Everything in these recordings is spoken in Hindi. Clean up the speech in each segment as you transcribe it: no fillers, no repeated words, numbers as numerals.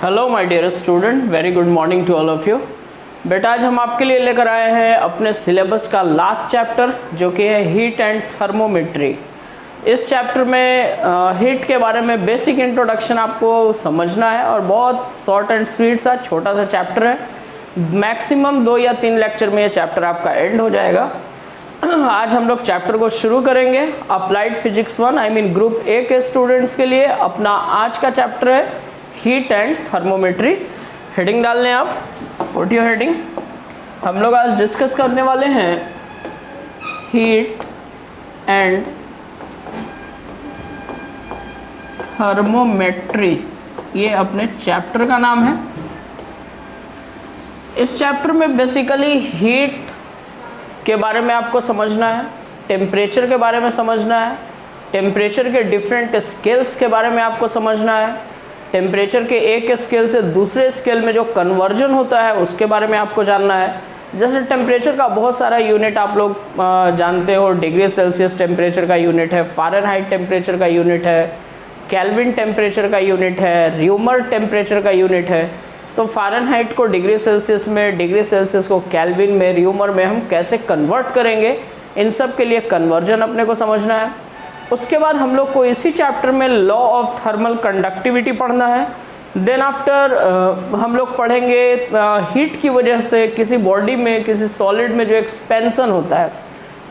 Hello my dear student, very good morning to all of you. बेटा आज हम आपके लिए लेकर आए हैं अपने सिलेबस का लास्ट चैप्टर जो कि है हीट एंड थर्मोमेट्री। इस चैप्टर में हीट के बारे में बेसिक इंट्रोडक्शन आपको समझना है और बहुत शॉर्ट एंड स्वीट सा छोटा सा चैप्टर है। मैक्सिमम 2 या 3 लेक्चर में ये चैप्टर आपका एंड हो जाएगा। आज हम लोग चैप्टर को शुरू करेंगे। Applied physics 1 I mean group A के स्टूडेंट्स के लिए अपना आज का चैप्टर है हीट एंड थर्मोमेट्री। हेडिंग डाल लें आप, व्हाट योर हेडिंग। हम लोग आज डिस्कस करने वाले हैं हीट एंड थर्मोमेट्री, ये अपने चैप्टर का नाम है। इस चैप्टर में बेसिकली हीट के बारे में आपको समझना है, टेम्परेचर के बारे में समझना है, टेम्परेचर के डिफरेंट स्केल्स के बारे में आपको समझना है, टेम्परेचर के एक स्केल से दूसरे स्केल में जो कन्वर्जन होता है उसके बारे में आपको जानना है। जैसे टेम्परेचर का बहुत सारा यूनिट आप लोग जानते हो, डिग्री सेल्सियस टेम्परेचर का यूनिट है, फ़ारेनहाइट टेम्परेचर का यूनिट है, केल्विन टेम्परेचर का यूनिट है, र्यूमर टेम्परेचर का यूनिट है। तो फ़ारेनहाइट को डिग्री सेल्सियस में, डिग्री सेल्सियस को केल्विन में, र्यूमर में हम कैसे कन्वर्ट करेंगे, इन सब के लिए कन्वर्जन अपने को समझना है। उसके बाद हम लोग को इसी चैप्टर में लॉ ऑफ थर्मल कंडक्टिविटी पढ़ना है। देन आफ्टर हम लोग पढ़ेंगे हीट की वजह से किसी बॉडी में, किसी सॉलिड में जो एक्सपेंशन होता है।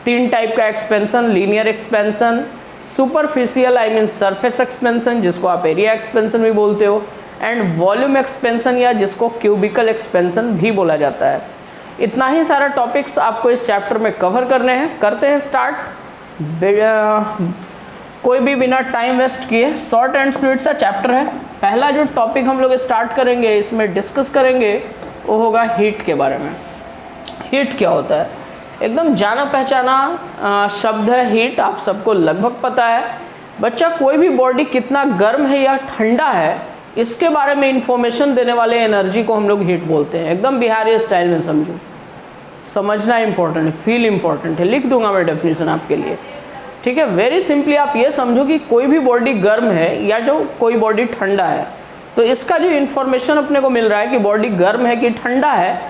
3 टाइप का expansion, linear expansion, superficial I mean surface expansion जिसको आप एरिया एक्सपेंशन भी बोलते हो, एंड वॉल्यूम एक्सपेंशन या जिसको क्यूबिकल एक्सपेंशन भी बोला जाता है। इतना ही सारा टॉपिक्स आपको इस चैप्टर में कवर करने हैं। करते हैं स्टार्ट, कोई भी बिना टाइम वेस्ट किए। शॉर्ट एंड स्वीट सा चैप्टर है। पहला जो टॉपिक हम लोग स्टार्ट करेंगे, इसमें डिस्कस करेंगे, वो होगा हीट के बारे में। हीट क्या होता है? एकदम जाना पहचाना शब्द है हीट, आप सबको लगभग पता है। बच्चा कोई भी बॉडी कितना गर्म है या ठंडा है, इसके बारे में इंफॉर्मेशन देने वाले एनर्जी को हम लोग हीट बोलते हैं। एकदम बिहारी स्टाइल में समझो, समझना इंपॉर्टेंट है, फील इंपॉर्टेंट है। लिख दूंगा मैं डेफिनेशन आपके लिए, ठीक है। वेरी सिंपली आप ये समझो कि कोई भी बॉडी गर्म है या जो कोई बॉडी ठंडा है, तो इसका जो इन्फॉर्मेशन अपने को मिल रहा है कि बॉडी गर्म है कि ठंडा है,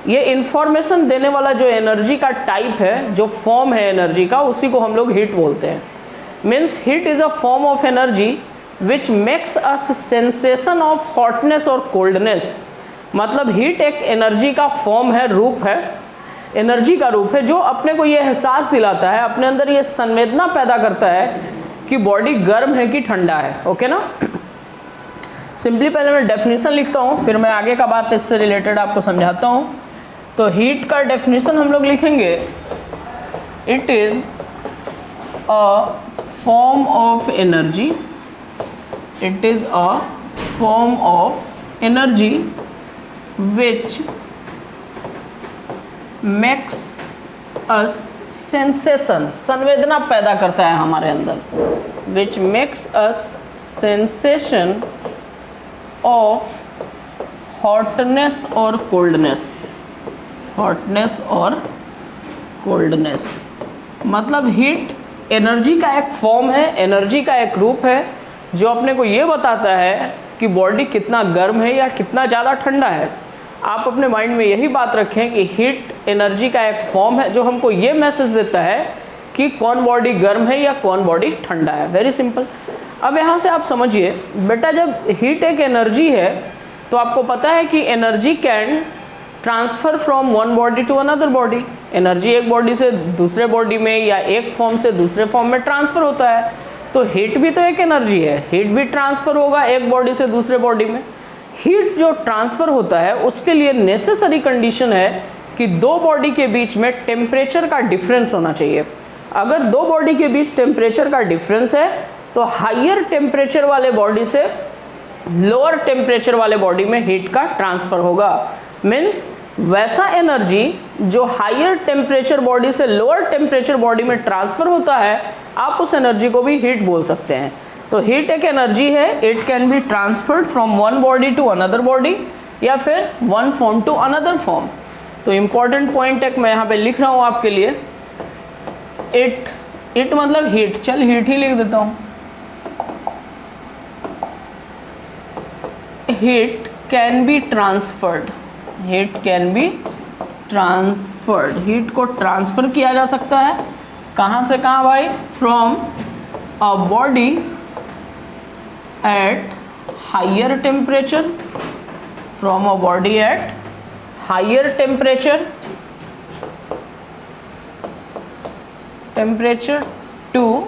ये इन्फॉर्मेशन देने वाला जो एनर्जी का टाइप है, जो फॉर्म है एनर्जी का, उसी को हम लोग हीट बोलते हैं। Means heat is a form of energy which makes us sensation of hotness और कोल्डनेस। मतलब हीट एक एनर्जी का फॉर्म है, रूप है, एनर्जी का रूप है, जो अपने को ये एहसास दिलाता है, अपने अंदर ये संवेदना पैदा करता है कि बॉडी गर्म है कि ठंडा है। ओके ना। सिंपली पहले मैं डेफिनेशन लिखता हूँ, फिर मैं आगे का बात इससे रिलेटेड आपको समझाता हूँ। तो हीट का डेफिनेशन हम लोग लिखेंगे, it is a form of energy, it is a form of energy which makes us sensation, संवेदना पैदा करता है हमारे अंदर, which makes us sensation of hotness और कोल्डनेस, हॉटनेस और कोल्डनेस। मतलब हीट एनर्जी का एक फॉर्म है, एनर्जी का एक रूप है, जो अपने को ये बताता है कि बॉडी कितना गर्म है या कितना ज़्यादा ठंडा है। आप अपने माइंड में यही बात रखें कि हीट एनर्जी का एक फॉर्म है जो हमको ये मैसेज देता है कि कौन बॉडी गर्म है या कौन बॉडी ठंडा है। Very simple. अब यहाँ से आप समझिए बेटा, जब हीट एक एनर्जी है तो आपको पता है कि energy can transfer from one body to another body. Energy एक बॉडी से दूसरे बॉडी में या एक फॉर्म से दूसरे फॉर्म में ट्रांसफ़र होता है। तो हीट भी तो एक एनर्जी है, हीट भी ट्रांसफ़र होगा एक बॉडी से दूसरे बॉडी में। हीट जो ट्रांसफ़र होता है उसके लिए नेसेसरी कंडीशन है कि 2 बॉडी के बीच में टेम्परेचर का डिफरेंस होना चाहिए। अगर 2 बॉडी के बीच टेम्परेचर का डिफरेंस है तो हायर टेम्परेचर वाले बॉडी से लोअर टेम्परेचर वाले बॉडी में हीट का ट्रांसफ़र होगा। मीन्स वैसा एनर्जी जो हायर टेम्परेचर बॉडी से लोअर टेम्परेचर बॉडी में ट्रांसफ़र होता है, आप उस एनर्जी को भी हीट बोल सकते हैं। तो हीट एक एनर्जी है, it can be transferred from one body to another body या फिर one form to another form. तो इम्पॉर्टेंट पॉइंट एक मैं यहाँ पे लिख रहा हूँ आपके लिए, इट मतलब हीट, चल हीट ही लिख देता हूँ। Heat can be transferred, heat can be transferred, heat को ट्रांसफर किया जा सकता है कहाँ से कहाँ भाई, from a body at higher temperature, from a body at higher temperature to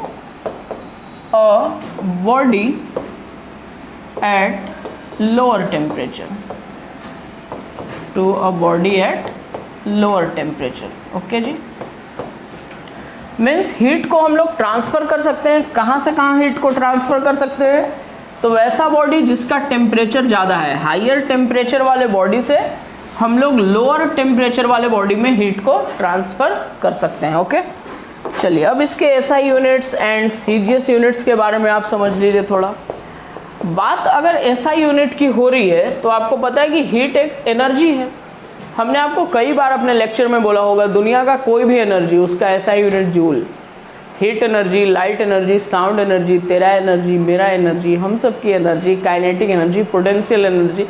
a body at lower temperature, to a body at lower temperature. Okay जी, मीन्स हीट को हम लोग ट्रांसफ़र कर सकते हैं कहाँ से कहाँ हीट को ट्रांसफ़र कर सकते हैं, तो वैसा बॉडी जिसका टेम्परेचर ज़्यादा है, हायर टेम्परेचर वाले बॉडी से हम लोग लोअर टेम्परेचर वाले बॉडी में हीट को ट्रांसफ़र कर सकते हैं। ओके, चलिए अब इसके SI units and CGS units के बारे में आप समझ लीजिए थोड़ा। बात अगर एसआई यूनिट की हो रही है तो आपको पता है कि हीट एक एनर्जी है। हमने आपको कई बार अपने लेक्चर में बोला होगा, दुनिया का कोई भी एनर्जी उसका SI unit joule, heat energy, light energy, sound energy, तेरा एनर्जी, मेरा एनर्जी, हम सब की energy, kinetic energy, potential energy,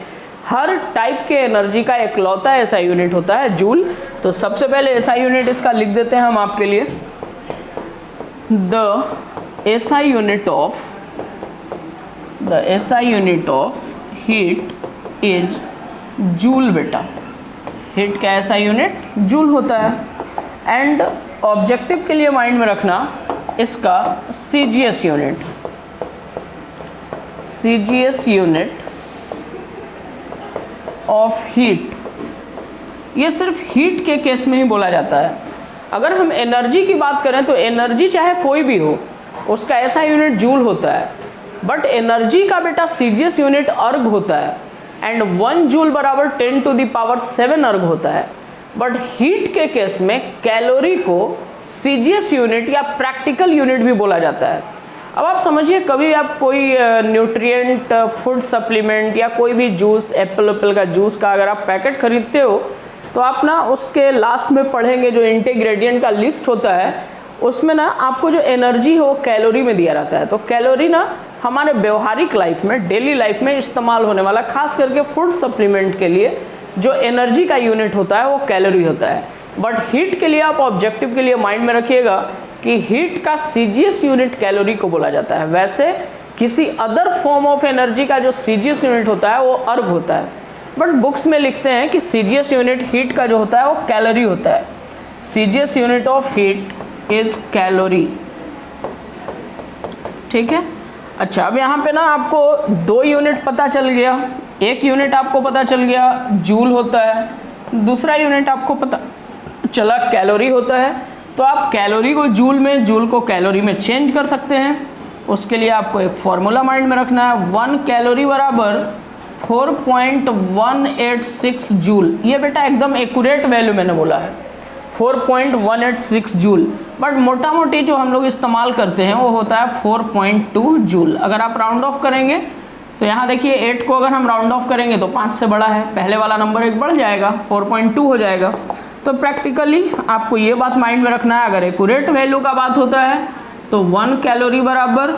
हर टाइप के एनर्जी का इकलौता एसआई यूनिट होता है जूल। तो सबसे पहले एसआई यूनिट इसका लिख देते हैं हम आपके लिए, the SI unit of heat is joule. बेटा हीट का एसआई यूनिट जूल होता है। एंड ऑब्जेक्टिव के लिए माइंड में रखना इसका सीजीएस यूनिट ऑफ हीट, ये सिर्फ हीट के केस में ही बोला जाता है। अगर हम एनर्जी की बात करें तो एनर्जी चाहे कोई भी हो उसका ऐसा यूनिट जूल होता है, बट एनर्जी का बेटा सीजीएस यूनिट अर्ग होता है एंड 1 जूल बराबर 10 टू द पावर 7 अर्ग होता है। बट हीट के केस में कैलोरी को सीजीएस यूनिट या प्रैक्टिकल यूनिट भी बोला जाता है। अब आप समझिए, कभी आप कोई न्यूट्रिएंट फूड सप्लीमेंट या कोई भी जूस, एप्पल का जूस का अगर आप पैकेट खरीदते हो तो आप ना उसके लास्ट में पढ़ेंगे जो इंटीग्रेडिएंट का लिस्ट होता है, उसमें ना आपको जो एनर्जी है वो कैलोरी में दिया रहता है। तो कैलोरी ना हमारे व्यवहारिक लाइफ में, डेली लाइफ में इस्तेमाल होने वाला, खास करके फूड सप्लीमेंट के लिए जो एनर्जी का यूनिट होता है वो कैलोरी होता है। बट हीट के लिए आप ऑब्जेक्टिव के लिए माइंड में रखिएगा कि हीट का सीजीएस यूनिट कैलोरी को बोला जाता है। वैसे किसी अदर फॉर्म ऑफ एनर्जी का जो सीजीएस यूनिट होता है वो अर्ग होता है, बट बुक्स में लिखते हैं कि सीजीएस यूनिट हीट का जो होता है वो कैलोरी होता है। CGS unit of heat is calorie. ठीक है, अच्छा अब यहाँ पे ना आपको 2 यूनिट पता चल गया। एक यूनिट आपको पता चल गया जूल होता है, दूसरा यूनिट आपको पता चला कैलोरी होता है। तो आप कैलोरी को जूल में, जूल को कैलोरी में चेंज कर सकते हैं। उसके लिए आपको एक फॉर्मूला माइंड में रखना है, 1 कैलोरी बराबर 4.186 जूल। ये बेटा एकदम एक्यूरेट वैल्यू मैंने बोला है, 4.186 जूल। बट मोटा मोटी जो हम लोग इस्तेमाल करते हैं वो होता है 4.2 जूल। अगर आप राउंड ऑफ करेंगे तो यहाँ देखिए 8 को अगर हम राउंड ऑफ करेंगे तो 5 से बड़ा है, पहले वाला नंबर एक बढ़ जाएगा, 4.2 हो जाएगा। तो प्रैक्टिकली आपको ये बात माइंड में रखना है, अगर एक्यूरेट वैल्यू का बात होता है तो 1 कैलोरी बराबर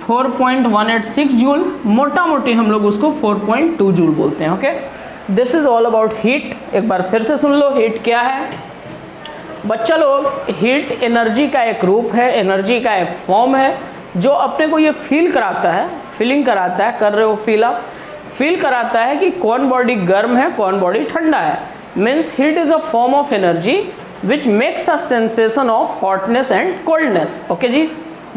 4.186 जूल, मोटा मोटी हम लोग उसको 4.2 जूल बोलते हैं। Okay, this is all about heat. एक बार फिर से सुन लो, हीट क्या है बच्चा लोग। हीट एनर्जी का एक रूप है, एनर्जी का एक फॉर्म है जो अपने को ये फील कराता है, फीलिंग कराता है, कर रहे हो फील आप, फील कराता है कि कौन बॉडी गर्म है, कौन बॉडी ठंडा है। Means heat is a form of energy which makes a sensation of hotness and coldness. Okay जी,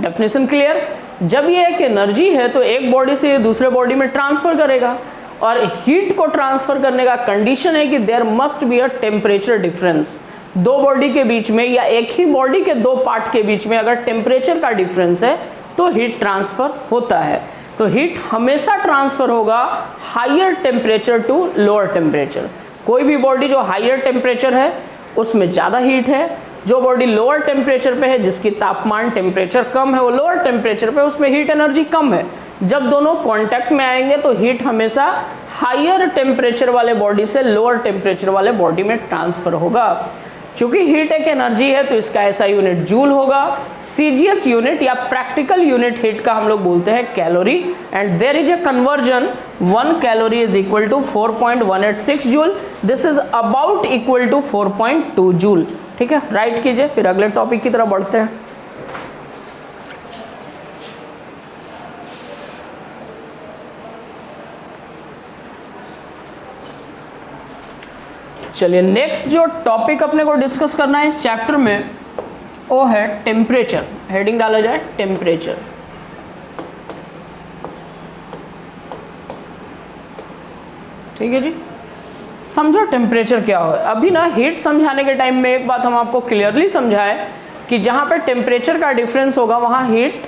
डेफिनेशन क्लियर। जब ये एक एनर्जी है तो एक बॉडी से दूसरे बॉडी में ट्रांसफर करेगा, और हीट को ट्रांसफर करने का कंडीशन है कि there must be a temperature difference. 2 body के बीच में या एक ही बॉडी के 2 पार्ट के बीच में अगर टेम्परेचर का डिफरेंस है तो हीट ट्रांसफर होता है। तो हीट हमेशा ट्रांसफर होगा higher temperature to lower temperature. कोई भी बॉडी जो हायर टेम्परेचर है उसमें ज़्यादा हीट है, जो बॉडी लोअर टेम्परेचर पे है, जिसकी तापमान टेम्परेचर कम है, वो लोअर टेम्परेचर पे, उसमें हीट एनर्जी कम है। जब दोनों कांटेक्ट में आएंगे तो हीट हमेशा हायर टेम्परेचर वाले बॉडी से लोअर टेम्परेचर वाले बॉडी में ट्रांसफर होगा। चूंकि हीट एक एनर्जी है तो इसका ऐसा यूनिट जूल होगा। सीजीएस यूनिट या प्रैक्टिकल यूनिट हीट का हम लोग बोलते हैं calorie, and there is a conversion 1 calorie is equal to 4.186 joule, this is about equal to 4.2 joule. ठीक है, राइट कीजिए, फिर अगले टॉपिक की तरफ बढ़ते हैं। चलिए नेक्स्ट जो टॉपिक अपने को डिस्कस करना है इस चैप्टर में वो है टेम्परेचर। हेडिंग डाला जाए टेम्परेचर। ठीक है जी, समझो टेम्परेचर क्या हो। अभी ना हीट समझाने के टाइम में एक बात हम आपको क्लियरली समझाए कि जहाँ पे टेम्परेचर का डिफरेंस होगा वहाँ हीट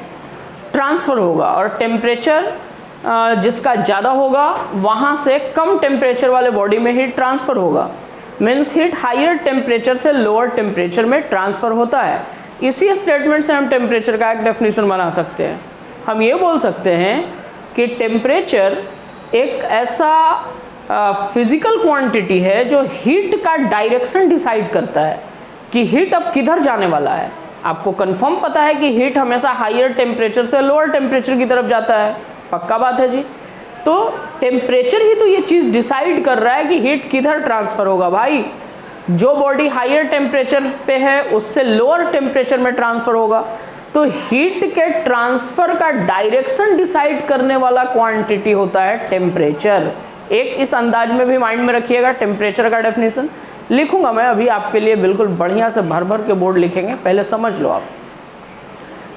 ट्रांसफ़र होगा, और टेम्परेचर जिसका ज़्यादा होगा वहाँ से कम टेम्परेचर वाले बॉडी में हीट ट्रांसफ़र होगा। मीन्स हीट हायर टेम्परेचर से लोअर टेम्परेचर में ट्रांसफ़र होता है। इसी स्टेटमेंट से हम टेम्परेचर का एक डेफिनेशन बना सकते हैं। हम ये बोल सकते हैं कि टेम्परेचर एक ऐसा फिजिकल क्वांटिटी है जो हीट का डायरेक्शन डिसाइड करता है कि हीट अब किधर जाने वाला है। आपको कंफर्म पता है कि हीट हमेशा हायर टेम्परेचर से लोअर टेम्परेचर की तरफ जाता है, पक्का बात है जी। तो टेम्परेचर ही तो ये चीज़ डिसाइड कर रहा है कि हीट किधर ट्रांसफ़र होगा। भाई जो बॉडी हायर टेम्परेचर पे है उससे लोअर टेम्परेचर में ट्रांसफ़र होगा, तो हीट के ट्रांसफ़र का डायरेक्शन डिसाइड करने वाला क्वांटिटी होता है टेम्परेचर। एक इस अंदाज में भी माइंड में रखिएगा। टेम्परेचर का डेफिनेशन लिखूंगा मैं अभी आपके लिए, बिल्कुल बढ़िया से भर भर के बोर्ड लिखेंगे, पहले समझ लो आप।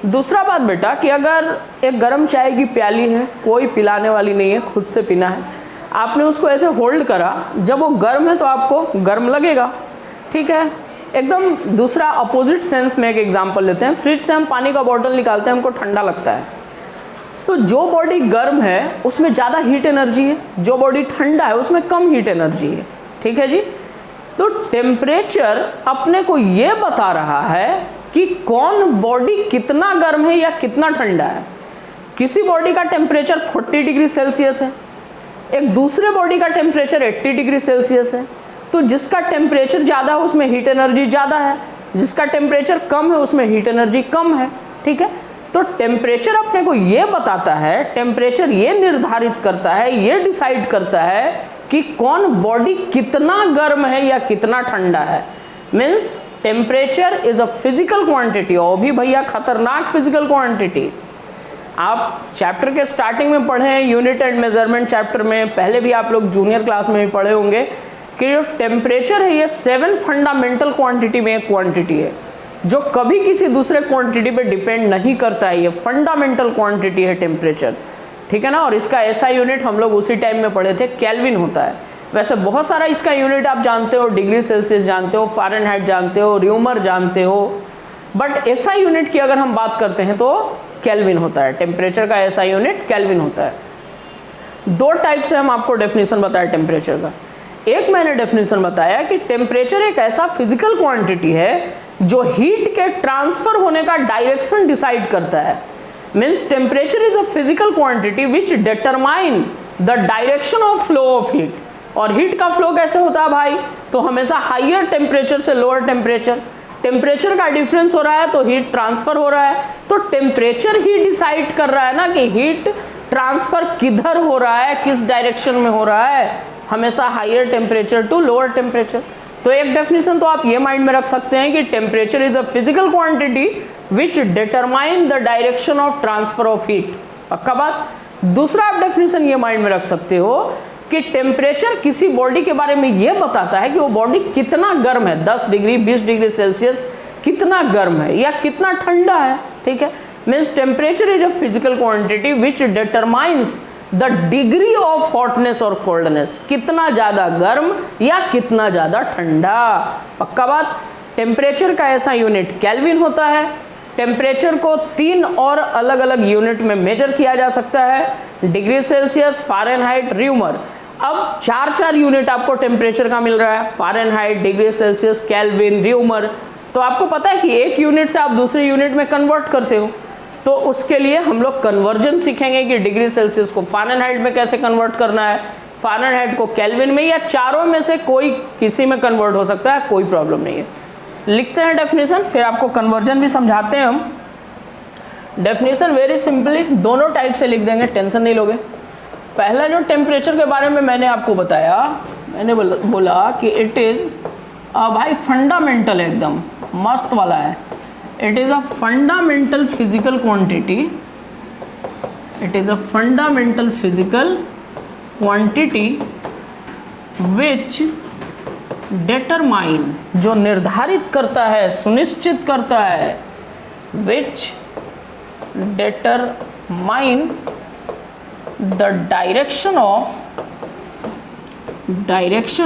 दूसरा बात बेटा कि अगर एक गर्म चाय की प्याली है, कोई पिलाने वाली नहीं है, खुद से पीना है, आपने उसको ऐसे होल्ड करा, जब वो गर्म है तो आपको गर्म लगेगा। ठीक है, एकदम दूसरा अपोजिट सेंस में एक एग्जांपल लेते हैं। फ्रिज से हम पानी का बॉटल निकालते हैं, हमको ठंडा लगता है, तो जो बॉडी गर्म है उसमें ज़्यादा हीट एनर्जी है, जो बॉडी ठंडा है उसमें कम हीट एनर्जी है। ठीक है जी, तो टेम्परेचर अपने को ये बता रहा है कि कौन बॉडी कितना गर्म है या कितना ठंडा है। किसी बॉडी का टेम्परेचर 40 डिग्री सेल्सियस है, एक दूसरे बॉडी का टेम्परेचर 80 डिग्री सेल्सियस है, तो जिसका टेम्परेचर ज़्यादा है उसमें हीट एनर्जी ज़्यादा है, जिसका टेम्परेचर कम है उसमें हीट एनर्जी कम है। ठीक है, तो टेम्परेचर अपने को ये बताता है, टेम्परेचर ये निर्धारित करता है, ये डिसाइड करता है कि कौन बॉडी कितना गर्म है या कितना ठंडा है। Means temperature is a physical quantity, और भी भैया खतरनाक फिजिकल क्वांटिटी। आप चैप्टर के स्टार्टिंग में पढ़े हैं यूनिट एंड मेजरमेंट चैप्टर में, पहले भी आप लोग जूनियर क्लास में भी पढ़े होंगे कि जो टेम्परेचर है ये 7 फंडामेंटल क्वांटिटी में एक क्वांटिटी है जो कभी किसी दूसरे क्वांटिटी पे डिपेंड नहीं करता है। ये फंडामेंटल क्वांटिटी है टेम्परेचर। ठीक है ना, और इसका ऐसा यूनिट हम लोग उसी टाइम में पढ़े थे, केल्विन होता है। वैसे बहुत सारा इसका यूनिट आप जानते हो, डिग्री सेल्सियस जानते हो, फ़ारेनहाइट जानते हो, र्यूमर जानते हो, बट ऐसा यूनिट की अगर हम बात करते हैं तो केल्विन होता है। टेम्परेचर का ऐसा यूनिट केल्विन होता है। दो टाइप से हम आपको डेफिनेशन बताया टेम्परेचर का। एक मैंने डेफिनेशन बताया कि टेम्परेचर एक ऐसा फिजिकल क्वांटिटी है जो हीट के ट्रांसफर होने का डायरेक्शन डिसाइड करता है। Means temperature is a physical quantity which determine the direction of flow of heat. और हीट का फ्लो कैसे होता है भाई, तो हमेशा हायर टेम्परेचर से लोअर टेम्परेचर, टेम्परेचर का डिफरेंस हो रहा है तो हीट ट्रांसफर हो रहा है। तो टेम्परेचर ही डिसाइड कर रहा है ना कि हीट ट्रांसफर किधर हो रहा है, किस डायरेक्शन में हो रहा है, हमेशा higher temperature to lower temperature. तो एक डेफिनेशन तो आप ये माइंड में रख सकते हैं कि temperature is a physical quantity which determine the direction of transfer of heat. पक्का बात। दूसरा आप डेफिनेशन ये माइंड में रख सकते हो कि टेम्परेचर किसी बॉडी के बारे में ये बताता है कि वो बॉडी कितना गर्म है, 10 डिग्री 20 डिग्री सेल्सियस कितना गर्म है या कितना ठंडा है। ठीक है, means temperature is a physical quantity which determines the degree of hotness और कोल्डनेस, कितना ज़्यादा गर्म या कितना ज़्यादा ठंडा। पक्का बात। टेम्परेचर का ऐसा यूनिट केल्विन होता है। टेम्परेचर को 3 और अलग अलग यूनिट में मेजर किया जा सकता है, डिग्री सेल्सियस, फ़ारेनहाइट, र्यूमर। अब 4 यूनिट आपको टेम्परेचर का मिल रहा है, Fahrenheit, degree Celsius, kelvin, rumour. तो आपको पता है कि एक यूनिट से आप दूसरे यूनिट में कन्वर्ट करते हो, तो उसके लिए हम लोग कन्वर्जन सीखेंगे कि डिग्री सेल्सियस को फ़ारेनहाइट में कैसे कन्वर्ट करना है, फ़ारेनहाइट को केल्विन में, या चारों में से कोई किसी में कन्वर्ट हो सकता है, कोई प्रॉब्लम नहीं है। लिखते हैं डेफिनेशन, फिर आपको कन्वर्जन भी समझाते हैं हम। डेफिनेशन वेरी सिंपली दोनों टाइप से लिख देंगे, टेंशन नहीं लोगे। पहला जो टेम्परेचर के बारे में मैंने आपको बताया, मैंने बोला कि इट इज़ भाई फंडामेंटल, एकदम मस्त वाला है। It is a fundamental physical quantity, it is a fundamental physical quantity which determine, जो निर्धारित करता है, सुनिश्चित करता है, विच determine the direction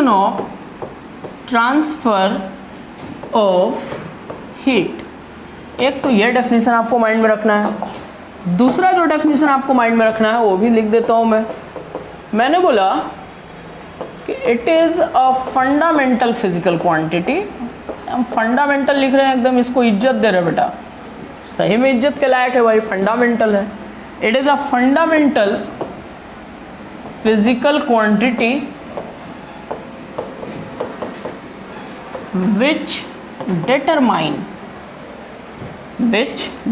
of transfer of heat. एक तो ये डेफिनेशन आपको माइंड में रखना है। दूसरा जो डेफिनेशन आपको माइंड में रखना है वो भी लिख देता हूँ मैंने बोला कि it is a fundamental physical quantity. हम फंडामेंटल लिख रहे हैं, एकदम इसको इज्जत दे रहे बेटा, सही में इज्जत के लायक है भाई, फंडामेंटल है। It is a fundamental physical quantity which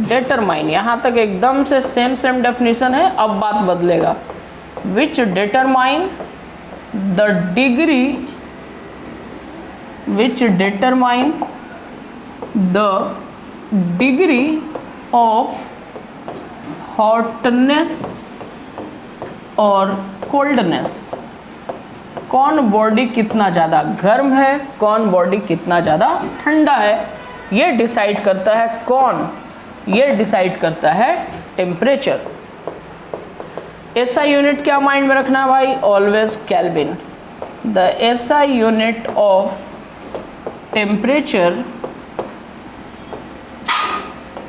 determine, यहाँ तक एकदम से सेम डेफिनेशन है, अब बात बदलेगा। विच determine the degree, which determine the degree of hotness और कोल्डनेस। कौन बॉडी कितना ज़्यादा गर्म है, कौन बॉडी कितना ज़्यादा ठंडा है, ये डिसाइड करता है कौन, ये डिसाइड करता है टेम्परेचर। एसआई यूनिट क्या माइंड में रखना है भाई, always kelvin. The SI unit of temperature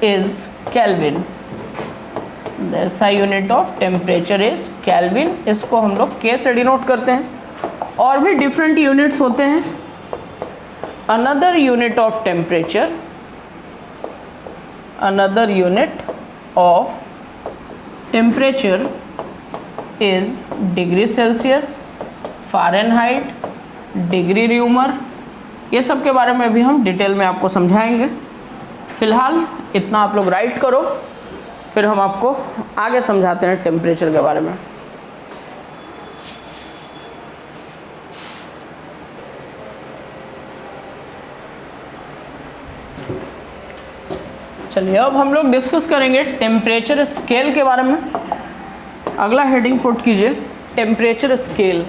is kelvin. The SI unit of temperature is kelvin. इसको हम लोग के से डिनोट करते हैं। और भी डिफरेंट यूनिट्स होते हैं। Another unit of temperature, another unit of temperature is degree Celsius, Fahrenheit, degree rumour. ये सब के बारे में भी हम डिटेल में आपको समझाएंगे। फिलहाल इतना आप लोग राइट करो, फिर हम आपको आगे समझाते हैं टेम्परेचर के बारे में। चलिए अब हम लोग डिस्कस करेंगे टेम्परेचर स्केल के बारे में। अगला हेडिंग पुट कीजिए, टेम्परेचर स्केल।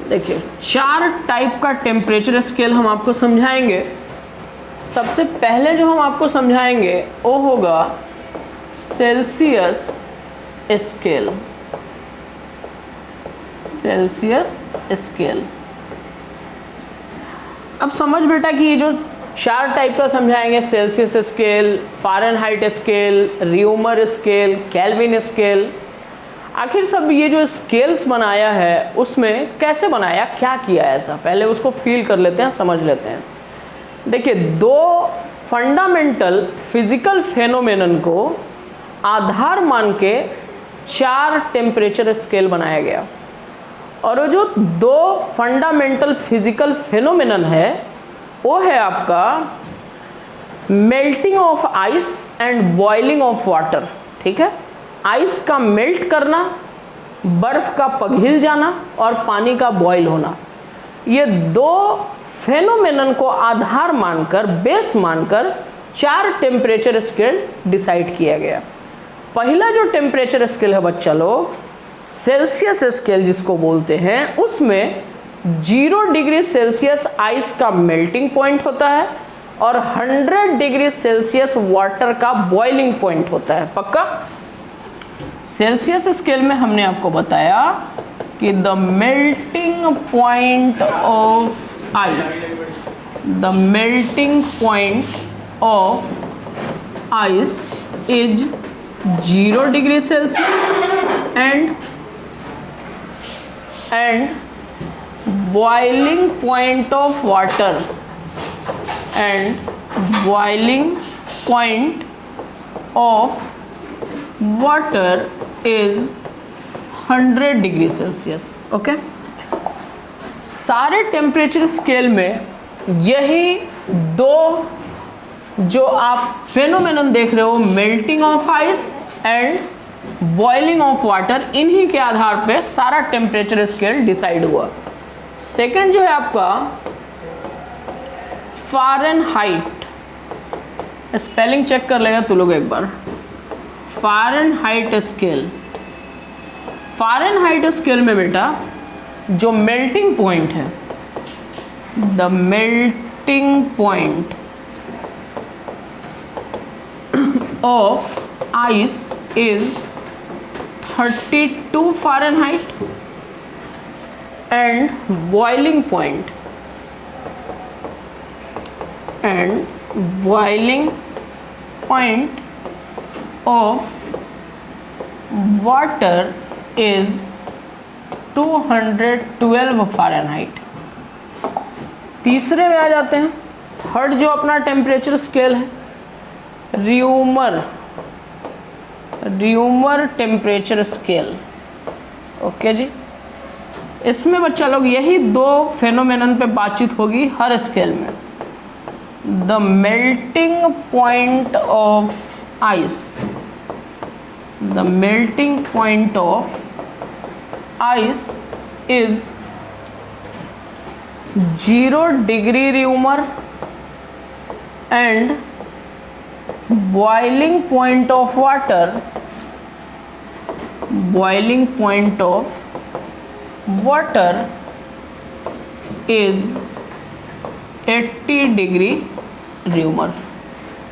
देखिए 4 टाइप का टेम्परेचर स्केल हम आपको समझाएंगे। सबसे पहले जो हम आपको समझाएंगे वो होगा सेल्सियस स्केल। Celsius scale. अब समझ बेटा कि ये जो 4 टाइप का समझाएंगे, Celsius scale, Fahrenheit scale, rumour scale, kelvin scale, आखिर सब ये जो स्केल्स बनाया है उसमें कैसे बनाया, क्या किया ऐसा, पहले उसको फील कर लेते हैं, समझ लेते हैं। देखिए 2 फंडामेंटल फिजिकल फेनोमेनन को आधार मान के 4 टेम्परेचर स्केल बनाया गया। और वो जो 2 फंडामेंटल फिजिकल फेनोमेनन है वो है आपका melting of ice and boiling of water. ठीक है, आइस का मेल्ट करना, बर्फ का पिघल जाना और पानी का बॉयल होना, ये 2 फेनोमेनन को आधार मानकर, बेस मानकर 4 टेम्परेचर स्केल डिसाइड किया गया। पहला जो टेम्परेचर स्केल है बच्चा लोग, सेल्सियस स्केल जिसको बोलते हैं, उसमें 0 डिग्री सेल्सियस आइस का मेल्टिंग पॉइंट होता है और 100 डिग्री सेल्सियस वाटर का बॉइलिंग पॉइंट होता है। पक्का? सेल्सियस स्केल में हमने आपको बताया कि the melting point of ice, the melting point of ice is 0 degree Celsius and boiling point of water and boiling point of water is 100 degree Celsius. Okay, सारे टेम्परेचर स्केल में यही दो जो आप फेनोमेनन देख रहे हो, melting of ice and boiling of water, इन्हीं के आधार पे सारा टेम्परेचर स्केल डिसाइड हुआ। सेकंड जो है आपका फ़ारेनहाइट, स्पेलिंग चेक कर लेगा तू लोग एक बार। फ़ारेनहाइट स्केल, फ़ारेनहाइट स्केल में बेटा जो मेल्टिंग पॉइंट है, the melting point of ice is 32 Fahrenheit and boiling point of water is 212 Fahrenheit. तीसरे में आ जाते हैं, थर्ड जो अपना टेम्परेचर स्केल है, र्यूमर टेम्परेचर स्केल। ओके जी, इसमें बच्चा लोग यही दो फेनोमेनन पे बातचीत होगी हर स्केल में। The melting point of ice, the melting point of ice is 0 degree rumour and boiling point of water is 80 degree rumour.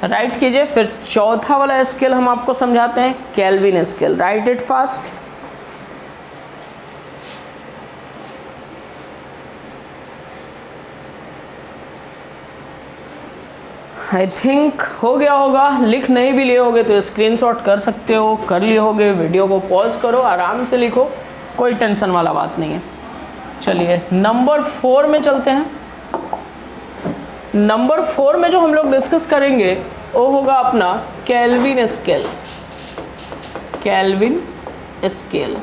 Right कीजिए। फिर चौथा वाला स्केल हम आपको समझाते हैं, kelvin scale. Right it fast. I think हो गया होगा, लिख नहीं भी लिए होगे तो स्क्रीनशॉट कर सकते हो, कर लिए होगे वीडियो को पॉज करो, आराम से लिखो, कोई टेंशन वाला बात नहीं है। चलिए नंबर 4 में चलते हैं। नंबर 4 में जो हम लोग डिस्कस करेंगे वो होगा अपना kelvin scale. Kelvin scale,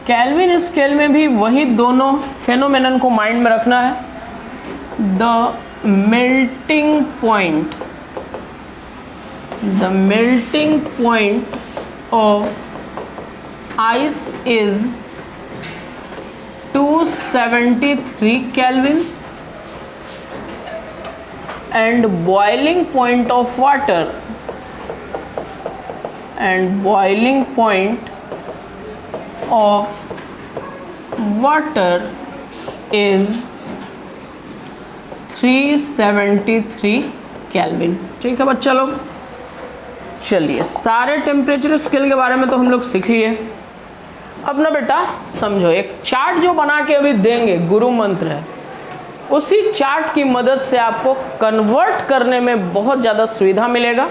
kelvin scale में भी वही दोनों फेनोमेनन को माइंड में रखना है। The melting point of ice is 273 Kelvin and boiling point of water is 373 kelvin. ठीक है बच्चा लोग, चलिए सारे टेम्परेचर स्केल के बारे में तो हम लोग सीख लिए। अब ना बेटा समझो, एक चार्ट जो बना के अभी देंगे, गुरु मंत्र है, उसी चार्ट की मदद से आपको कन्वर्ट करने में बहुत ज़्यादा सुविधा मिलेगा।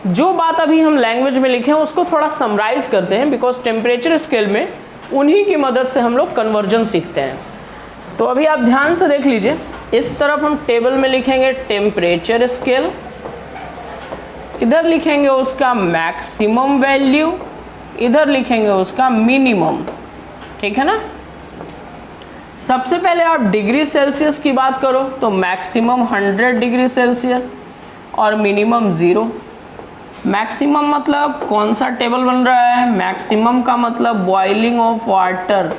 जो बात अभी हम लैंग्वेज में लिखे हैं उसको थोड़ा समराइज करते हैं, बिकॉज टेम्परेचर स्केल में उन्हीं की मदद से हम लोग कन्वर्जन सीखते हैं। तो अभी आप ध्यान से देख लीजिए, इस तरफ हम टेबल में लिखेंगे टेम्परेचर स्केल, इधर लिखेंगे उसका मैक्सिमम वैल्यू, इधर लिखेंगे उसका मिनिमम। ठीक है ना। सबसे पहले आप डिग्री सेल्सियस की बात करो तो मैक्सिमम 100 डिग्री सेल्सियस और मिनिमम 0। मैक्सिमम मतलब कौन सा टेबल बन रहा है, मैक्सिमम का मतलब बॉइलिंग ऑफ वाटर,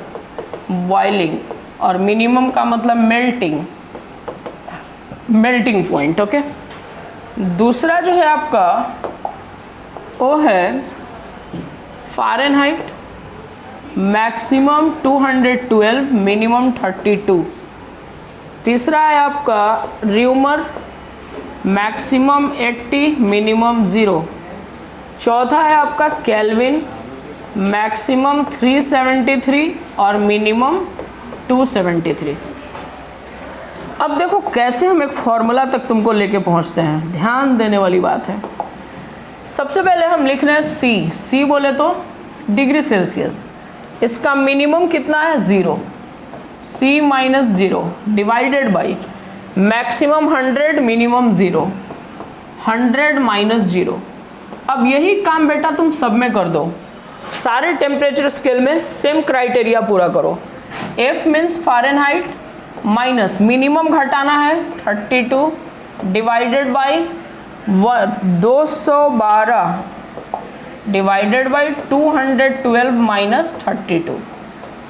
बॉइलिंग, और मिनिमम का मतलब मेल्टिंग पॉइंट। ओके, दूसरा जो है आपका वो है फ़ारेनहाइट, मैक्सिमम 212, मिनिमम 32। तीसरा है आपका र्यूमर, मैक्सिमम 80, मिनिमम 0। चौथा है आपका केल्विन, मैक्सिमम 373 और मिनिमम 273। अब देखो कैसे हम एक फॉर्मूला तक तुमको लेके पहुंचते हैं, ध्यान देने वाली बात है। सबसे पहले हम लिख रहे हैं सी बोले तो डिग्री सेल्सियस, इसका मिनिमम कितना है 0, C - 0 divided by maximum 100, minimum 0, 100 - 0, अब यही काम बेटा तुम सब में कर दो, सारे टेम्परेचर स्केल में सेम क्राइटेरिया पूरा करो। F means Fahrenheit minus minimum घटाना है 32 divided by 212 divided by 212 minus 32।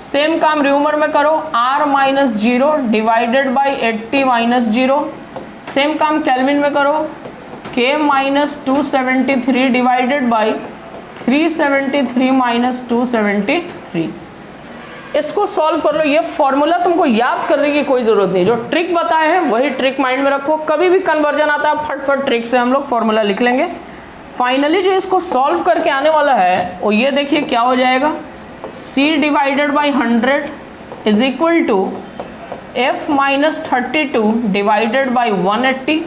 Same काम र्यूमर में करो, R minus 0 divided by 80 minus 0। Same काम केल्विन में करो, K minus 273 divided by 373 minus 273। इसको सॉल्व कर लो। ये फॉर्मूला तुमको याद करने की कोई ज़रूरत नहीं, जो ट्रिक बताए हैं वही ट्रिक माइंड में रखो। कभी भी कन्वर्जन आता है फटफट ट्रिक से हम लोग फॉर्मूला लिख लेंगे। फाइनली जो इसको सॉल्व करके आने वाला है वो ये देखिए क्या हो जाएगा, C divided by 100 is equal to F minus 32 divided by 180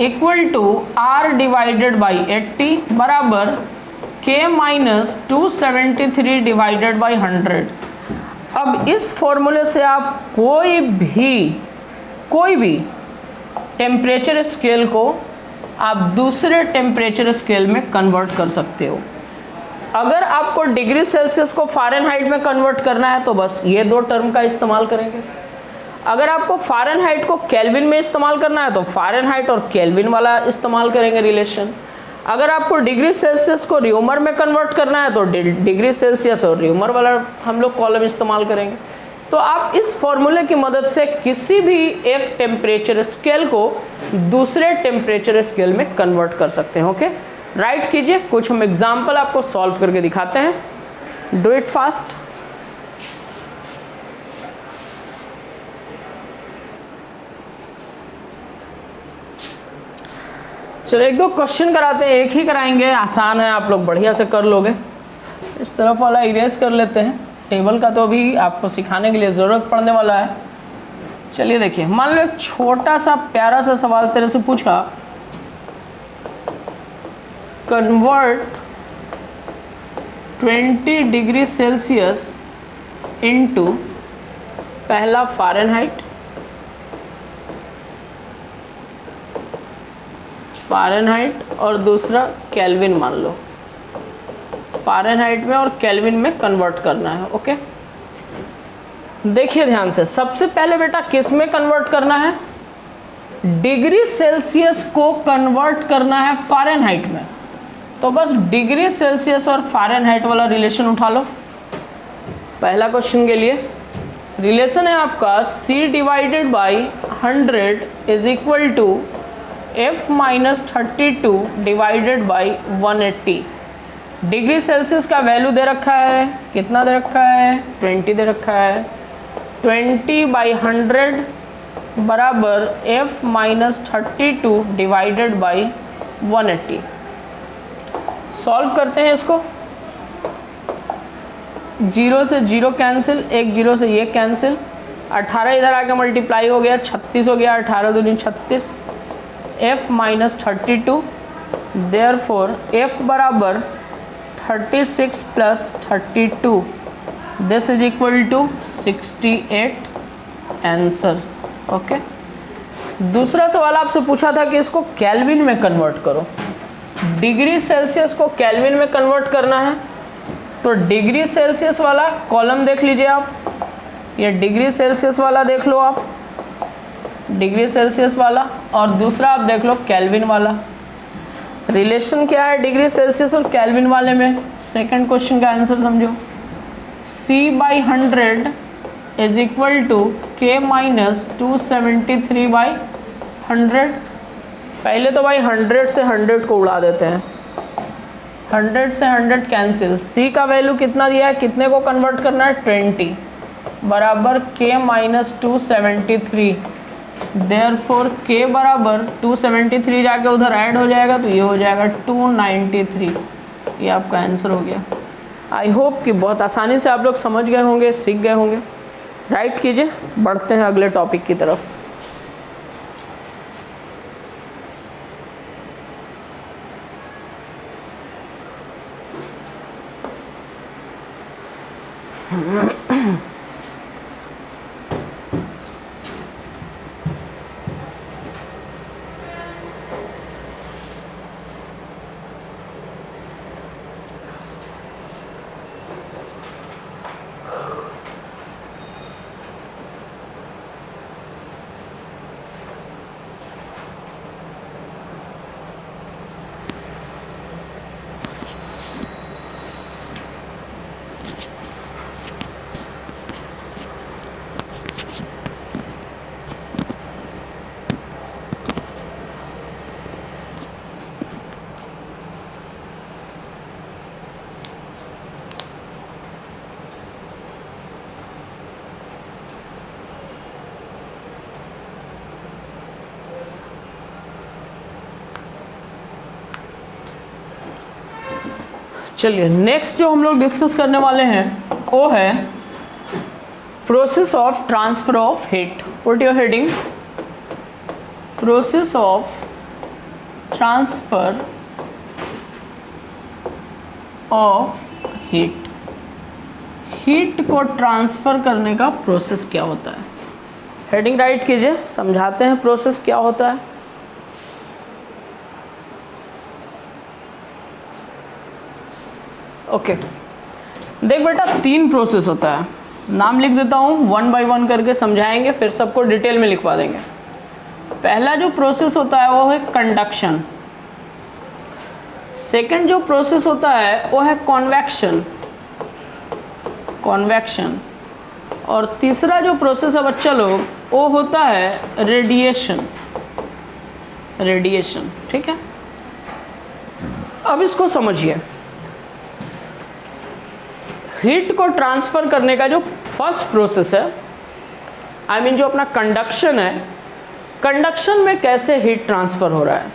equal to R divided by 80 बराबर K माइनस 273 डिवाइडेड बाई 100। अब इस फॉर्मूले से आप कोई भी टेम्परेचर स्केल को आप दूसरे टेम्परेचर स्केल में कन्वर्ट कर सकते हो। अगर आपको डिग्री सेल्सियस को फ़ारेनहाइट में कन्वर्ट करना है तो बस ये दो टर्म का इस्तेमाल करेंगे। अगर आपको फ़ारेनहाइट को केल्विन में इस्तेमाल करना है तो फ़ारेनहाइट और केल्विन वाला इस्तेमाल करेंगे रिलेशन। अगर आपको डिग्री सेल्सियस को र्यूमर में कन्वर्ट करना है तो डिग्री सेल्सियस और र्यूमर वाला हम लोग कॉलम इस्तेमाल करेंगे। तो आप इस फॉर्मूले की मदद से किसी भी एक टेम्परेचर स्केल को दूसरे टेम्परेचर स्केल में कन्वर्ट कर सकते हैं। ओके, राइट कीजिए। कुछ हम एग्जाम्पल आपको सॉल्व करके दिखाते हैं। Do it fast. चलो एक दो क्वेश्चन कराते हैं, एक ही कराएंगे, आसान है, आप लोग बढ़िया से कर लोगे। इस तरफ वाला इरेज कर लेते हैं, टेबल का तो अभी आपको सिखाने के लिए ज़रूरत पड़ने वाला है। चलिए देखिए, मान लो एक छोटा सा प्यारा सा सवाल तेरे से पूछा, कन्वर्ट 20 डिग्री सेल्सियस इनटू पहला फ़ारेनहाइट और दूसरा केल्विन मान लो। फ़ारेनहाइट में और केल्विन में कन्वर्ट करना है। ओके, देखिए ध्यान से, सबसे पहले बेटा किस में कन्वर्ट करना है, डिग्री सेल्सियस को कन्वर्ट करना है फ़ारेनहाइट में। तो बस डिग्री सेल्सियस और फ़ारेनहाइट वाला रिलेशन उठा लो। पहला क्वेश्चन के लिए रिलेशन है आपका C divided by 100 is equal to F minus 32 divided by 180। Degree Celsius का वैल्यू दे रखा है, कितना दे रखा है, 20 दे रखा है। 20 बाई 100 बराबर F minus 32 divided by 180। Solve करते हैं इसको। 0 से 0 कैंसिल, एक 0 से ये कैंसिल, 18 इधर आके मल्टीप्लाई हो गया, 36 हो गया, 18 दूनी 36, F माइनस 32, देयरफॉर F बराबर 36 plus 32, this is equal to 68 answer. Okay, दूसरा सवाल आपसे पूछा था कि इसको केल्विन में कन्वर्ट करो। डिग्री सेल्सियस को केल्विन में कन्वर्ट करना है तो डिग्री सेल्सियस वाला कॉलम देख लीजिए आप, ये डिग्री सेल्सियस वाला देख लो आप, डिग्री सेल्सियस वाला, और दूसरा आप देख लो केल्विन वाला। रिलेशन क्या है डिग्री सेल्सियस और केल्विन वाले में, सेकंड क्वेश्चन का आंसर समझो। C by 100 is equal to K minus 273 by 100। पहले तो भाई 100 से 100 को उड़ा देते हैं, 100 से 100 कैंसिल। C का वैल्यू कितना दिया है, कितने को कन्वर्ट करना है, 20 बराबर K माइनस 273, देयरफॉर K बराबर 273 जाके उधर ऐड हो जाएगा तो ये हो जाएगा 293। ये आपका आंसर हो गया। आई होप कि बहुत आसानी से आप लोग समझ गए होंगे, सीख गए होंगे। राइट कीजिए, बढ़ते हैं अगले टॉपिक की तरफ। चलिए नेक्स्ट जो हम लोग डिस्कस करने वाले हैं वो है process of transfer of heat. Put your heading process of transfer of heat. Heat को ट्रांसफर करने का प्रोसेस क्या होता है? हेडिंग राइट कीजिए, समझाते हैं प्रोसेस क्या होता है। ओके देख बेटा, 3 प्रोसेस होता है, नाम लिख देता हूँ, 1 बाय 1 करके समझाएंगे, फिर सबको डिटेल में लिखवा देंगे। पहला जो प्रोसेस होता है वो है कंडक्शन, सेकंड जो प्रोसेस होता है वो है कॉन्वेक्शन, और तीसरा जो प्रोसेस है बच्चा लोग वो होता है रेडिएशन। ठीक है, अब इसको समझिए। हीट को ट्रांसफर करने का जो फर्स्ट प्रोसेस है, जो अपना कंडक्शन है, कंडक्शन में कैसे हीट ट्रांसफर हो रहा है।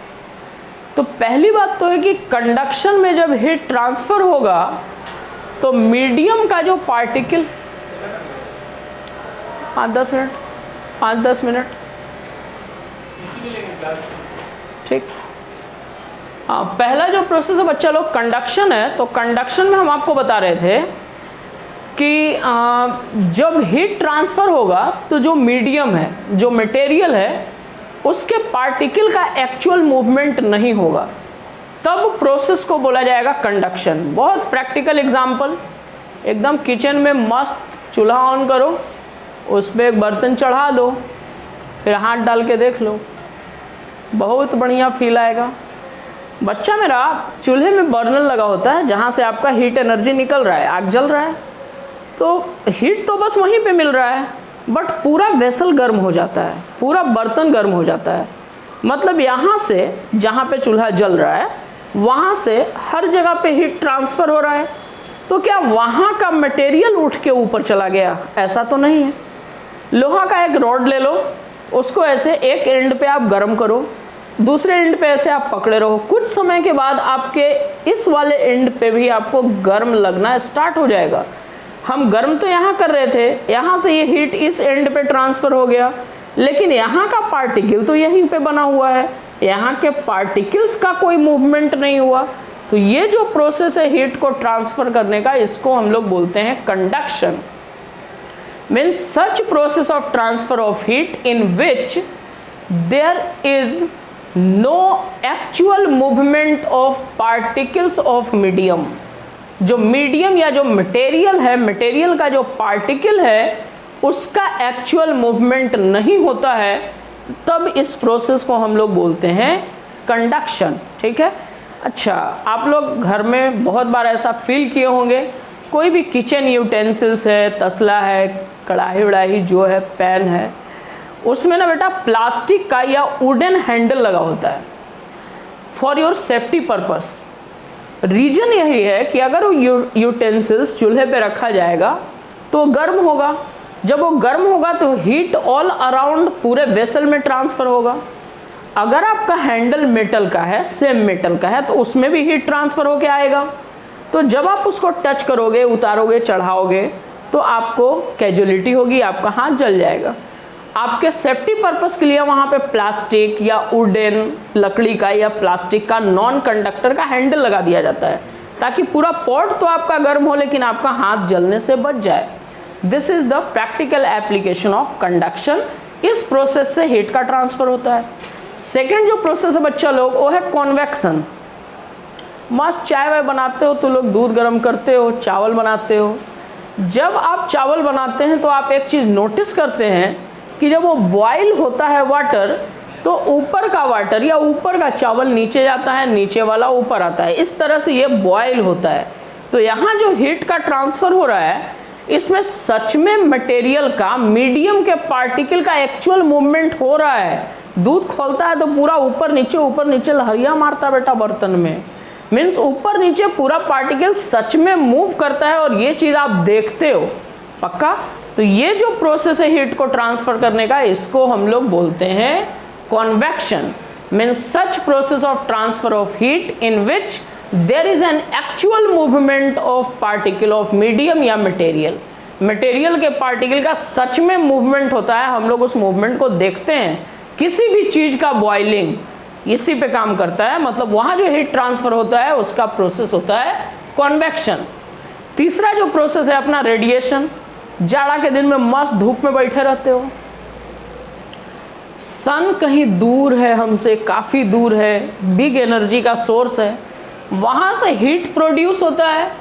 तो पहली बात तो है कि कंडक्शन में जब हीट ट्रांसफर होगा तो मीडियम का जो पार्टिकल 5-10 मिनट ठीक। पहला जो प्रोसेस है बच्चा लोग कंडक्शन है, तो कंडक्शन में हम आपको बता रहे थे कि जब हीट ट्रांसफर होगा तो जो मीडियम है, जो मटेरियल है, उसके पार्टिकल का एक्चुअल मूवमेंट नहीं होगा, तब प्रोसेस को बोला जाएगा कंडक्शन। बहुत प्रैक्टिकल एग्जांपल, एकदम किचन में मस्त चूल्हा ऑन करो, उस पर एक बर्तन चढ़ा दो, फिर हाथ डाल के देख लो, बहुत बढ़िया फील आएगा। बच्चा मेरा, चूल्हे में बर्नर लगा होता है जहाँ से आपका हीट एनर्जी निकल रहा है, आग जल रहा है, तो हीट तो बस वहीं पे मिल रहा है, बट पूरा वेसल गर्म हो जाता है, पूरा बर्तन गर्म हो जाता है। मतलब यहाँ से जहाँ पे चूल्हा जल रहा है वहाँ से हर जगह पे हीट ट्रांसफ़र हो रहा है, तो क्या वहाँ का मटेरियल उठ के ऊपर चला गया? ऐसा तो नहीं है। लोहा का एक रॉड ले लो, उसको ऐसे एक एंड पे आप गर्म करो, दूसरे एंड पे ऐसे आप पकड़े रहो, कुछ समय के बाद आपके इस वाले एंड पे भी आपको गर्म लगना स्टार्ट हो जाएगा। हम गर्म तो यहाँ कर रहे थे, यहाँ से ये हीट इस एंड पे ट्रांसफ़र हो गया, लेकिन यहाँ का पार्टिकल तो यहीं पे बना हुआ है, यहाँ के पार्टिकल्स का कोई मूवमेंट नहीं हुआ। तो ये जो प्रोसेस है हीट को ट्रांसफ़र करने का, इसको हम लोग बोलते हैं conduction. Means such process of transfer of heat in which there is no actual movement of particles of medium. जो मीडियम या जो मटेरियल है, मटेरियल का जो पार्टिकल है, उसका एक्चुअल मूवमेंट नहीं होता है, तब इस प्रोसेस को हम लोग बोलते हैं कंडक्शन। ठीक है। अच्छा, आप लोग घर में बहुत बार ऐसा फील किए होंगे, कोई भी किचन यूटेंसिल्स है, तसला है, कढ़ाई वढ़ाई जो है, पैन है, उसमें ना बेटा प्लास्टिक का या वुडन हैंडल लगा होता है for your safety purpose. Reason यही है कि अगर वो यूटेंसिल्स चूल्हे पे रखा जाएगा तो गर्म होगा, जब वो गर्म होगा तो हीट ऑल अराउंड पूरे वेसल में ट्रांसफ़र होगा। अगर आपका हैंडल मेटल का है, सेम मेटल का है, तो उसमें भी हीट ट्रांसफ़र होके आएगा। तो जब आप उसको टच करोगे, उतारोगे, चढ़ाओगे, तो आपको कैजुअलिटी होगी, आपका हाथ जल जाएगा। आपके सेफ्टी पर्पस के लिए वहाँ पे प्लास्टिक या वुडन, लकड़ी का या प्लास्टिक का नॉन कंडक्टर का हैंडल लगा दिया जाता है, ताकि पूरा पॉट तो आपका गर्म हो लेकिन आपका हाथ जलने से बच जाए। This is the practical application of conduction. इस प्रोसेस से हीट का ट्रांसफर होता है। सेकेंड जो प्रोसेस है बच्चा लोग, वो है कॉन्वेक्शन। मस्त चाय वाय बनाते हो तो लोग दूध गर्म करते हो, चावल बनाते हो। जब आप चावल बनाते हैं तो आप एक चीज़ नोटिस करते हैं कि जब वो बॉयल होता है वाटर, तो ऊपर का वाटर या ऊपर का चावल नीचे जाता है, नीचे वाला ऊपर आता है। इस तरह से ये बॉयल होता है। तो यहाँ जो हीट का ट्रांसफ़र हो रहा है, इसमें सच में मटेरियल का, मीडियम के पार्टिकल का एक्चुअल मूवमेंट हो रहा है। दूध खोलता है तो पूरा ऊपर नीचे लहरियाँ मारता है बेटा बर्तन में। मीन्स ऊपर नीचे पूरा पार्टिकल सच में मूव करता है, और ये चीज़ आप देखते हो पक्का। तो ये जो प्रोसेस है हीट को ट्रांसफ़र करने का, इसको हम लोग बोलते हैं convection. Means such process of transfer of heat in which there is an actual movement of particle of medium या मटेरियल, मटेरियल के पार्टिकल का सच में मूवमेंट होता है, हम लोग उस मूवमेंट को देखते हैं। किसी भी चीज का बॉइलिंग इसी पे काम करता है, मतलब वहां जो हीट ट्रांसफर होता है उसका प्रोसेस होता है कन्वेक्शन। तीसरा जो प्रोसेस है अपना रेडिएशन, जाड़ा के दिन में मस्त धूप में बैठे रहते हो, सन कहीं दूर है हमसे, काफ़ी दूर है, बिग एनर्जी का सोर्स है, वहाँ से हीट प्रोड्यूस होता है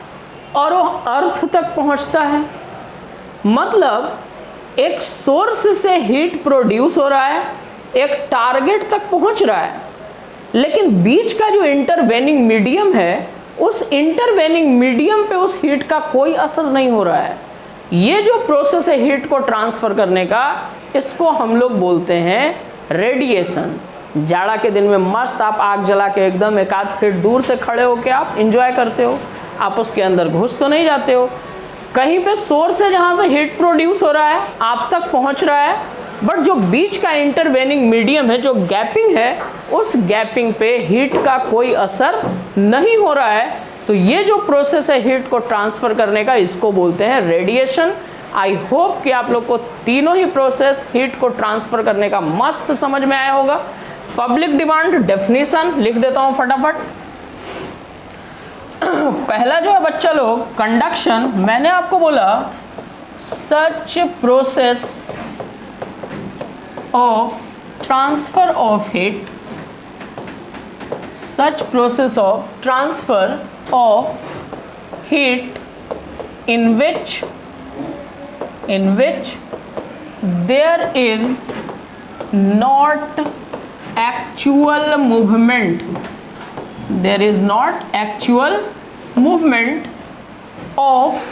और वो अर्थ तक पहुँचता है। मतलब एक सोर्स से हीट प्रोड्यूस हो रहा है, एक टारगेट तक पहुँच रहा है, लेकिन बीच का जो इंटरवेनिंग मीडियम है, उस इंटरवेनिंग मीडियम पे उस हीट का कोई असर नहीं हो रहा है। ये जो प्रोसेस है हीट को ट्रांसफ़र करने का, इसको हम लोग बोलते हैं रेडिएशन। जाड़ा के दिन में मस्त आप आग जला के एकदम 1-8 फीट दूर से खड़े होकर आप इंजॉय करते हो, आप उसके अंदर घुस तो नहीं जाते हो, कहीं पे सोर्स है जहाँ से हीट प्रोड्यूस हो रहा है, आप तक पहुँच रहा है, बट जो बीच का इंटरवेनिंग मीडियम है, जो गैपिंग है, उस गैपिंग पे हीट का कोई असर नहीं हो रहा है। तो ये जो प्रोसेस है हीट को ट्रांसफ़र करने का, इसको बोलते हैं रेडिएशन। आई होप कि आप लोग को तीनों ही प्रोसेस हीट को ट्रांसफ़र करने का मस्त समझ में आया होगा। पब्लिक डिमांड डेफिनेशन लिख देता हूँ फटाफट। पहला जो है बच्चा लोग कंडक्शन, मैंने आपको बोला सच process of transfer of heat, such process of transfer of heat in which there is not actual movement, there is not actual movement of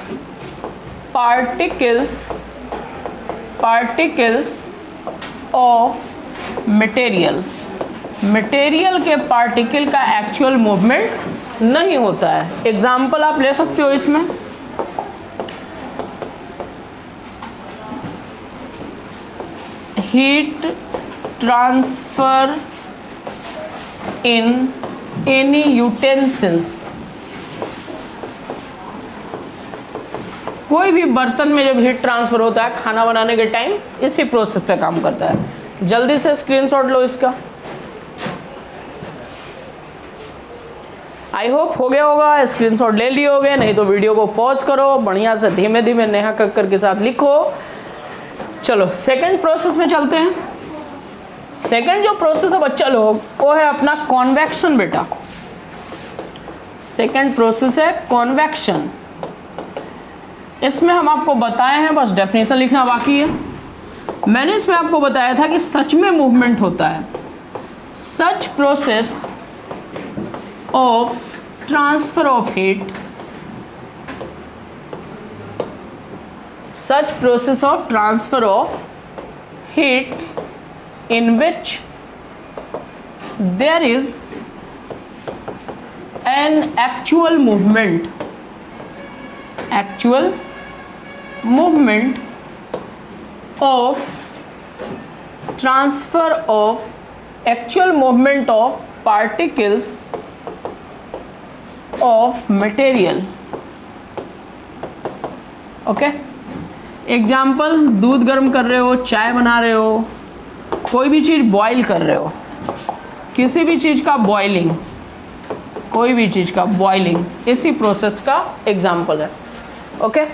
particles of material, material के पार्टिकल का एक्चुअल मूवमेंट नहीं होता है। एग्जाम्पल आप ले सकते हो इसमें, heat transfer in any utensils, कोई भी बर्तन में जब हीट ट्रांसफर होता है खाना बनाने के टाइम, इसी प्रोसेस पे काम करता है। जल्दी से स्क्रीनशॉट लो इसका। आई होप हो गया होगा, स्क्रीनशॉट ले लिए होगे, नहीं तो वीडियो को पॉज करो, बढ़िया से धीमे धीमे नेहा कक्कर के साथ लिखो। चलो सेकंड प्रोसेस में चलते हैं। सेकंड जो प्रोसेस है बच्चा लोग, वो है अपना कॉन्वेक्शन बेटा। सेकंड प्रोसेस है कॉन्वेक्शन। इसमें हम आपको बताए हैं, बस डेफिनेशन लिखना बाकी है। मैंने इसमें आपको बताया था कि सच में मूवमेंट होता है। सच process of transfer of heat, such process of transfer of heat in which there is an actual movement of transfer of actual movement of particles of material। Okay, example, दूध गर्म कर रहे हो, चाय बना रहे हो, कोई भी चीज़ बॉईल कर रहे हो, किसी भी चीज़ का बॉइलिंग, कोई भी चीज़ का बॉइलिंग इसी प्रोसेस का एग्जाम्पल है। ओके,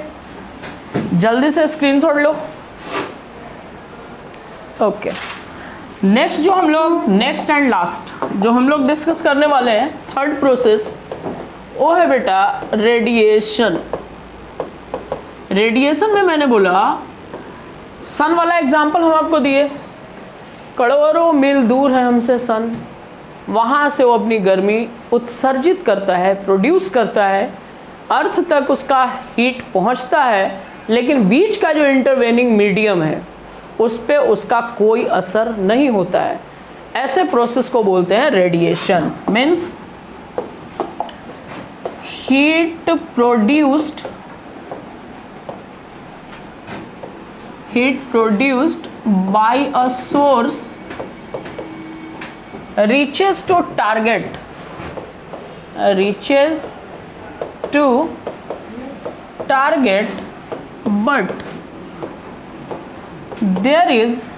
जल्दी से स्क्रीनशॉट लो। ओके, नेक्स्ट जो हम लोग, नेक्स्ट एंड लास्ट जो हम लोग डिस्कस करने वाले हैं, थर्ड प्रोसेस, वो है बेटा रेडिएशन। रेडिएशन में मैंने बोला सन वाला एग्जाम्पल हम आपको दिए, करोड़ों मील दूर है हमसे सन, वहाँ से वो अपनी गर्मी उत्सर्जित करता है, प्रोड्यूस करता है, अर्थ तक उसका हीट पहुँचता है, लेकिन बीच का जो इंटरवेनिंग मीडियम है उस पे उसका कोई असर नहीं होता है। ऐसे प्रोसेस को बोलते हैं radiation. Means heat produced by a source reaches to target reaches to target but there is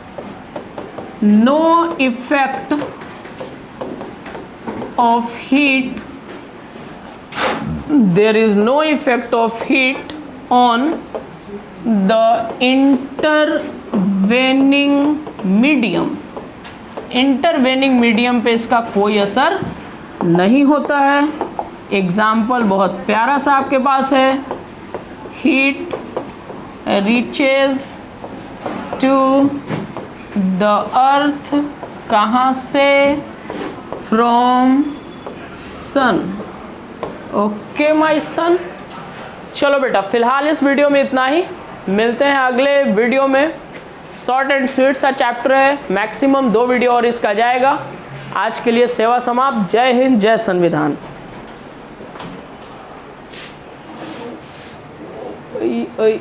no effect of heat on the intervening medium पे इसका कोई असर नहीं होता है। एग्जाम्पल बहुत प्यारा सा आपके पास है, heat reaches to the earth, कहाँ से? From sun. Okay my son. चलो बेटा फिलहाल इस वीडियो में इतना ही, मिलते हैं अगले वीडियो में। शॉर्ट एंड स्वीट सा चैप्टर है, मैक्सिमम 2 वीडियो और इसका जाएगा। आज के लिए सेवा समाप्त। जय हिंद, जय संविधान। ओई ओई।